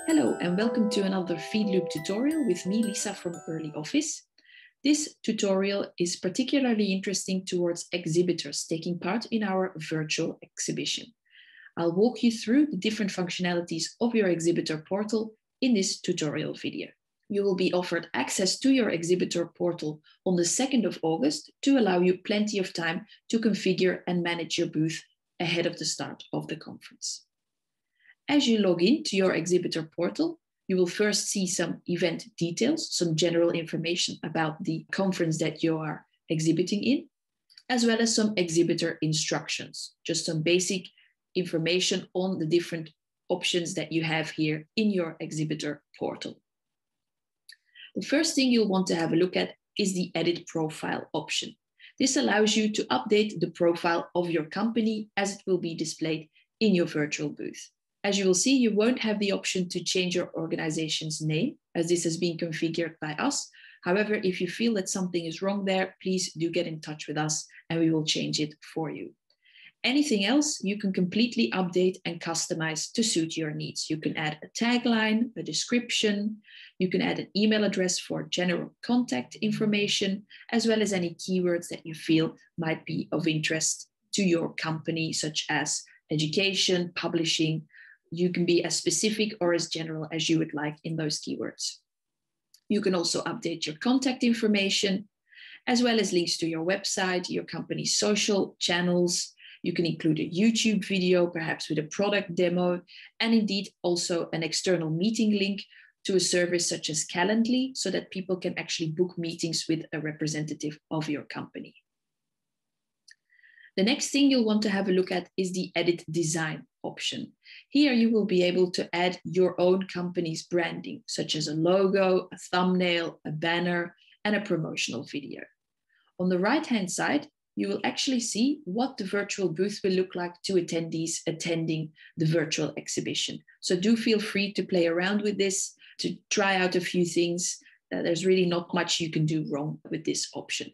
Hello and welcome to another feed loop tutorial with me, Lisa from EARLI Office. This tutorial is particularly interesting towards exhibitors taking part in our virtual exhibition. I'll walk you through the different functionalities of your exhibitor portal in this tutorial video. You will be offered access to your exhibitor portal on the 2nd of August to allow you plenty of time to configure and manage your booth ahead of the start of the conference. As you log in to your exhibitor portal, you will first see some event details, some general information about the conference that you are exhibiting in, as well as some exhibitor instructions, just some basic information on the different options that you have here in your exhibitor portal. The first thing you'll want to have a look at is the Edit Profile option. This allows you to update the profile of your company as it will be displayed in your virtual booth. As you will see, you won't have the option to change your organization's name as this has been configured by us. However, if you feel that something is wrong there, please do get in touch with us and we will change it for you. Anything else you can completely update and customize to suit your needs. You can add a tagline, a description, you can add an email address for general contact information, as well as any keywords that you feel might be of interest to your company, such as education, publishing. You can be as specific or as general as you would like in those keywords. You can also update your contact information, as well as links to your website, your company's social channels. You can include a YouTube video, perhaps with a product demo, and indeed also an external meeting link to a service such as Calendly, so that people can actually book meetings with a representative of your company. The next thing you'll want to have a look at is the Edit Design option. Here you will be able to add your own company's branding, such as a logo, a thumbnail, a banner, and a promotional video. On the right-hand side, you will actually see what the virtual booth will look like to attendees attending the virtual exhibition. So do feel free to play around with this, to try out a few things. There's really not much you can do wrong with this option.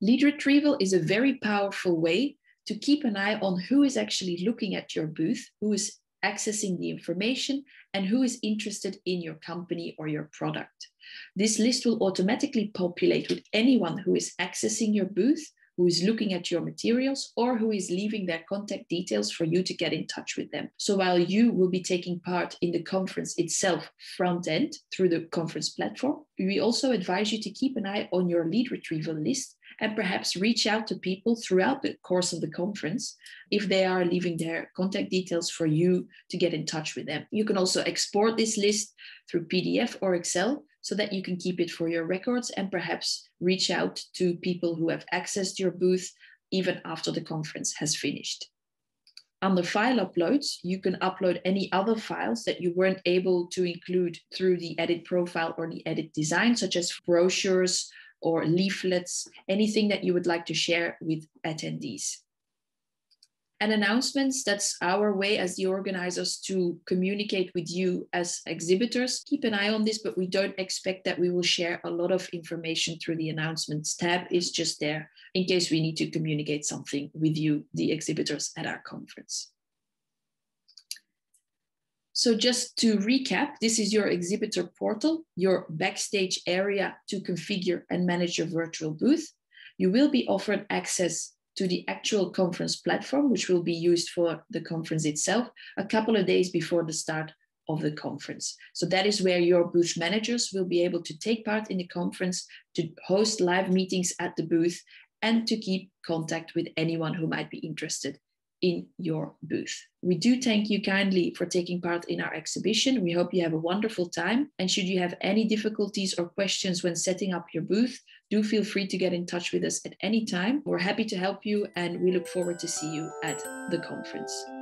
Lead retrieval is a very powerful way to keep an eye on who is actually looking at your booth, who is accessing the information, and who is interested in your company or your product. This list will automatically populate with anyone who is accessing your booth, who is looking at your materials, or who is leaving their contact details for you to get in touch with them. So while you will be taking part in the conference itself front end through the conference platform, we also advise you to keep an eye on your lead retrieval list and perhaps reach out to people throughout the course of the conference if they are leaving their contact details for you to get in touch with them. You can also export this list through PDF or Excel so that you can keep it for your records and perhaps reach out to people who have accessed your booth even after the conference has finished. Under file uploads, you can upload any other files that you weren't able to include through the Edit Profile or the Edit Design, such as brochures or leaflets, anything that you would like to share with attendees. And announcements, that's our way as the organizers to communicate with you as exhibitors. Keep an eye on this, but we don't expect that we will share a lot of information through the announcements tab. It's just there in case we need to communicate something with you, the exhibitors at our conference. So just to recap, this is your exhibitor portal, your backstage area to configure and manage your virtual booth. You will be offered access to the actual conference platform, which will be used for the conference itself, a couple of days before the start of the conference. So that is where your booth managers will be able to take part in the conference, to host live meetings at the booth, and to keep contact with anyone who might be interested in your booth. We do thank you kindly for taking part in our exhibition. We hope you have a wonderful time. And should you have any difficulties or questions when setting up your booth, do feel free to get in touch with us at any time. We're happy to help you and we look forward to see you at the conference.